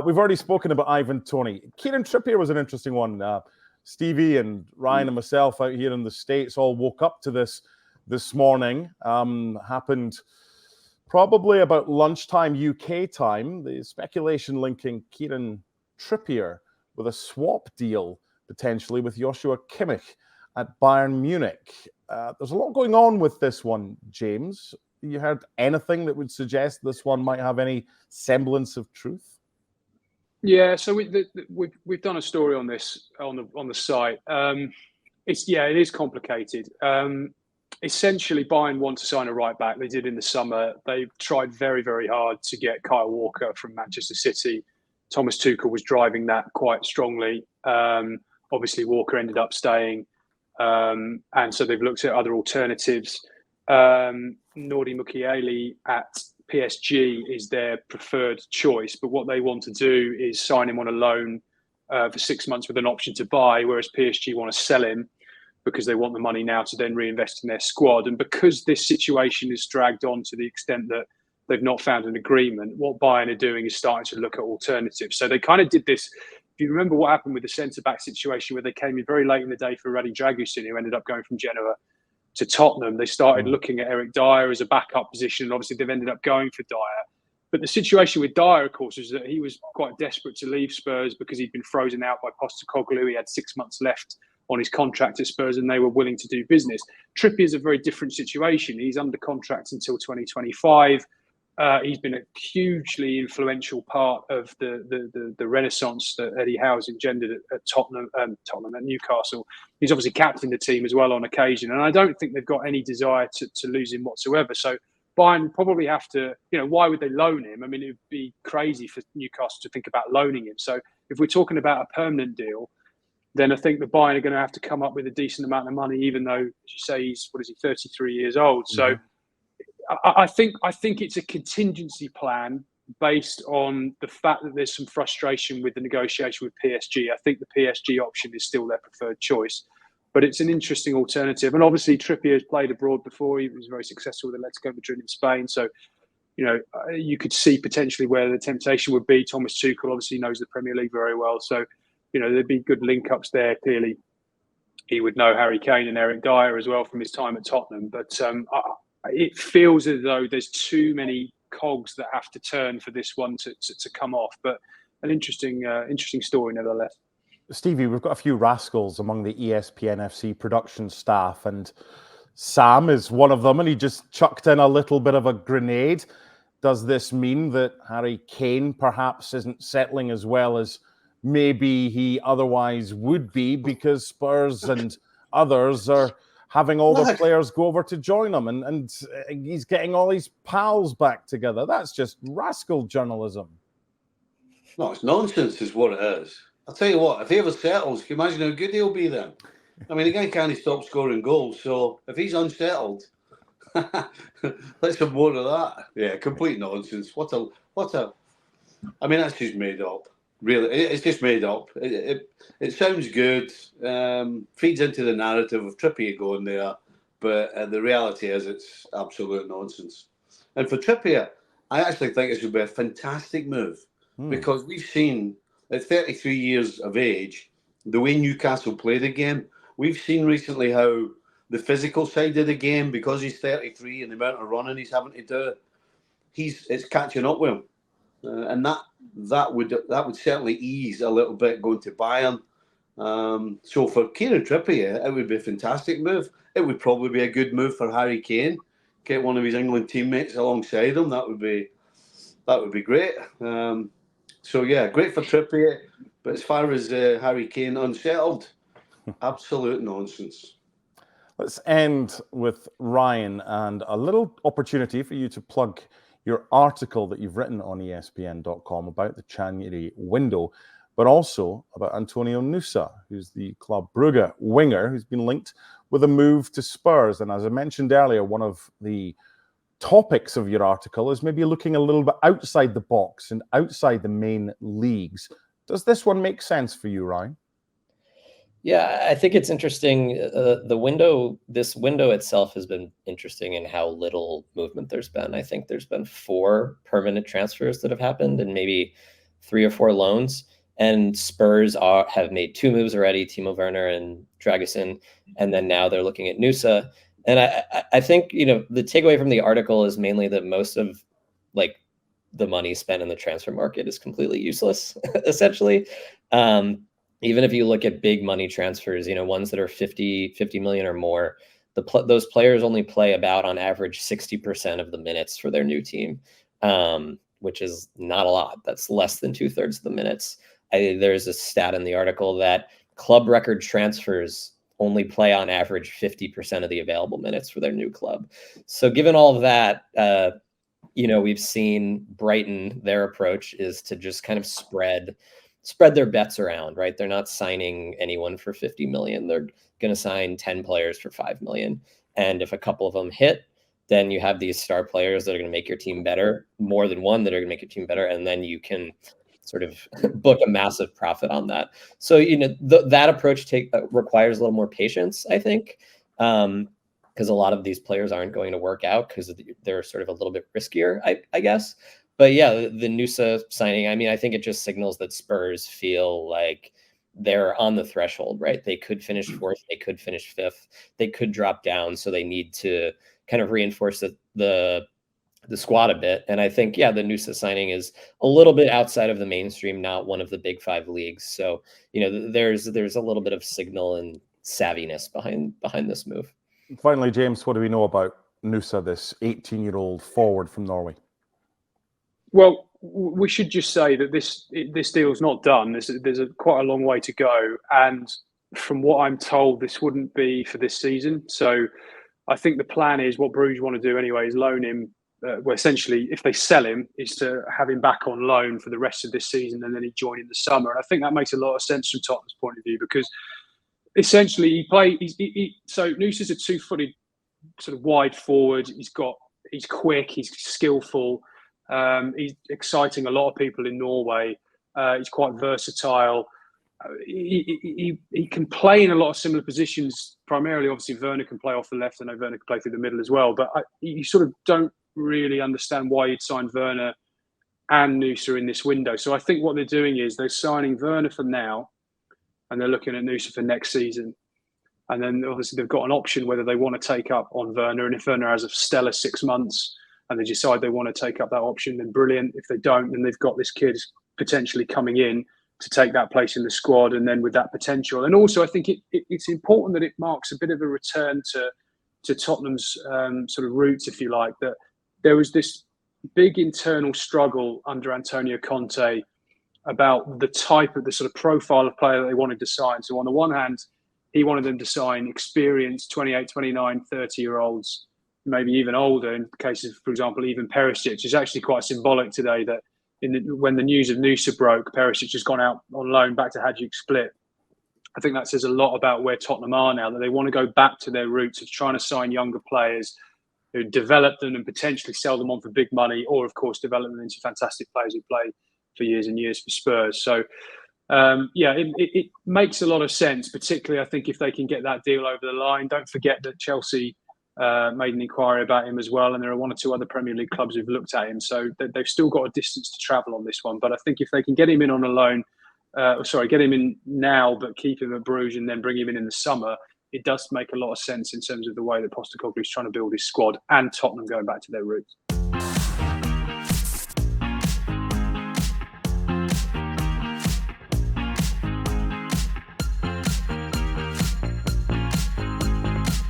We've already spoken about Ivan Toney. Kieran Trippier was an interesting one. Stevie and Ryan and myself out here in the States all woke up to this morning. Happened probably about lunchtime UK time. The speculation linking Kieran Trippier with a swap deal potentially with Joshua Kimmich at Bayern Munich. There's a lot going on with this one, James. You heard anything that would suggest this one might have any semblance of truth? Yeah, so we've done a story on this on the site. It is complicated. Essentially, Bayern want to sign a right back. They did in the summer. They tried very, very hard to get Kyle Walker from Manchester City. Thomas Tuchel was driving that quite strongly. Obviously, Walker ended up staying, and so they've looked at other alternatives. Nordi Mukiele at PSG is their preferred choice, but what they want to do is sign him on a loan for 6 months with an option to buy, whereas PSG want to sell him because they want the money now to then reinvest in their squad. And because this situation is dragged on to the extent that they've not found an agreement, what Bayern are doing is starting to look at alternatives. So they kind of did this. If you remember what happened with the centre-back situation where they came in very late in the day for Radi Dragusin, who ended up going from Genoa to Tottenham, they started looking at Eric Dyer as a backup position, and obviously they've ended up going for Dyer. But the situation with Dyer, of course, was that he was quite desperate to leave Spurs because he'd been frozen out by Postecoglou. He had 6 months left on his contract at Spurs and they were willing to do business. Trippier is a very different situation. He's under contract until 2025. He's been a hugely influential part of the renaissance that Eddie Howe's engendered at Tottenham, at Newcastle. He's obviously captained the team as well on occasion, and I don't think they've got any desire to lose him whatsoever. So Bayern probably have to, why would they loan him? I mean, it would be crazy for Newcastle to think about loaning him. So if we're talking about a permanent deal, then I think the Bayern are going to have to come up with a decent amount of money, even though, as you say, he's 33 years old. So I think it's a contingency plan based on the fact that there's some frustration with the negotiation with PSG. I think the PSG option is still their preferred choice, but it's an interesting alternative. And obviously, Trippier has played abroad before. He was very successful with Atletico Madrid in Spain. So, you could see potentially where the temptation would be. Thomas Tuchel obviously knows the Premier League very well. So, there'd be good link-ups there. Clearly, he would know Harry Kane and Eric Dyer as well from his time at Tottenham. But it feels as though there's too many cogs that have to turn for this one to come off. But an interesting story nevertheless. Stevie, we've got a few rascals among the ESPN FC production staff, and Sam is one of them, and he just chucked in a little bit of a grenade. Does this mean that Harry Kane perhaps isn't settling as well as maybe he otherwise would be because Spurs and others are having all the players go over to join him, and he's getting all his pals back together? That's just rascal journalism. No, it's nonsense is what it is. I'll tell you what, if he ever settles, can you imagine how good he'll be then? I mean, the guy can't stop scoring goals, so if he's unsettled, let's have more of that. Yeah, complete nonsense. What a I mean, that's just made up. Really, it's just made up. It sounds good, feeds into the narrative of Trippier going there, but the reality is it's absolute nonsense. And for Trippier, I actually think this would be a fantastic move because we've seen at 33 years of age the way Newcastle play the game. We've seen recently how the physical side of the game, because he's 33 and the amount of running he's having to do, it's catching up with him. And that would certainly ease a little bit going to Bayern. So for Kieran Trippier, it would be a fantastic move. It would probably be a good move for Harry Kane. Get one of his England teammates alongside him. That would be great. So yeah, great for Trippier. But as far as Harry Kane unsettled, absolute nonsense. Let's end with Ryan and a little opportunity for you to plug your article that you've written on ESPN.com about the January window, but also about Antonio Nusa, who's the Club Brugge winger who's been linked with a move to Spurs. And as I mentioned earlier, one of the topics of your article is maybe looking a little bit outside the box and outside the main leagues. Does this one make sense for you, Ryan? Yeah, I think it's interesting. This window itself has been interesting in how little movement there's been. I think there's been 4 permanent transfers that have happened, and maybe 3 or 4 loans. And Spurs have made 2 moves already, Timo Werner and Dragusin, and then now they're looking at Nusa. And I think, you know, the takeaway from the article is mainly that most of like the money spent in the transfer market is completely useless, essentially. Even if you look at big money transfers, you know, ones that are 50 million or more, those players only play about on average 60% of the minutes for their new team, which is not a lot. That's less than 2/3 of the minutes. There's a stat in the article that club record transfers only play on average 50% of the available minutes for their new club. So given all of that, you know, we've seen Brighton, their approach is to just kind of spread their bets around, right? They're not signing anyone for 50 million. They're going to sign 10 players for 5 million. And if a couple of them hit, then you have these star players that are going to make your team better, more than one that are going to make your team better. And then you can sort of book a massive profit on that. So, you know, that approach requires a little more patience, I think, because a lot of these players aren't going to work out because they're sort of a little bit riskier, I guess. But yeah, the Nusa signing, I mean, I think it just signals that Spurs feel like they're on the threshold, right? They could finish 4th, they could finish 5th, they could drop down. So they need to kind of reinforce the squad a bit. And I think, yeah, the Nusa signing is a little bit outside of the mainstream, not one of the big 5 leagues. So, you know, there's a little bit of signal and savviness behind this move. Finally, James, what do we know about Nusa, this 18-year-old forward from Norway? Well, we should just say that this deal's not done. There's quite a long way to go, and from what I'm told, this wouldn't be for this season. So I think the plan is, what Bruges want to do anyway, is loan him. Well, essentially, if they sell him, is to have him back on loan for the rest of this season, and then he'd join in the summer. And I think that makes a lot of sense from Tottenham's point of view, because essentially so Nusa's a 2-footed sort of wide forward. He's quick, he's skillful. He's exciting a lot of people in Norway. He's quite versatile. He can play in a lot of similar positions. Primarily, obviously, Werner can play off the left. I know Werner can play through the middle as well. But you sort of don't really understand why you'd sign Werner and Nusa in this window. So I think what they're doing is they're signing Werner for now, and they're looking at Nusa for next season. And then obviously they've got an option whether they want to take up on Werner. And if Werner has a stellar 6 months and they decide they want to take up that option, then brilliant. If they don't, then they've got this kid potentially coming in to take that place in the squad, and then with that potential. And also, I think it's important that it marks a bit of a return to Tottenham's sort of roots, if you like, that there was this big internal struggle under Antonio Conte about the type of the sort of profile of player that they wanted to sign. So on the one hand, he wanted them to sign experienced 28, 29, 30-year-olds, maybe even older in cases, for example, even Perisic. Is actually quite symbolic today that when the news of Nusa broke, Perisic has gone out on loan back to Hajduk Split. I think that says a lot about where Tottenham are now, that they want to go back to their roots of trying to sign younger players who develop them and potentially sell them on for big money, or, of course, develop them into fantastic players who play for years and years for Spurs. So, it makes a lot of sense, particularly, I think, if they can get that deal over the line. Don't forget that Chelsea made an inquiry about him as well, and there are 1 or 2 other Premier League clubs who've looked at him. So they've still got a distance to travel on this one. But I think if they can get him in on a loan, get him in now, but keep him at Bruges and then bring him in the summer, it does make a lot of sense in terms of the way that Postecoglou is trying to build his squad and Tottenham going back to their roots.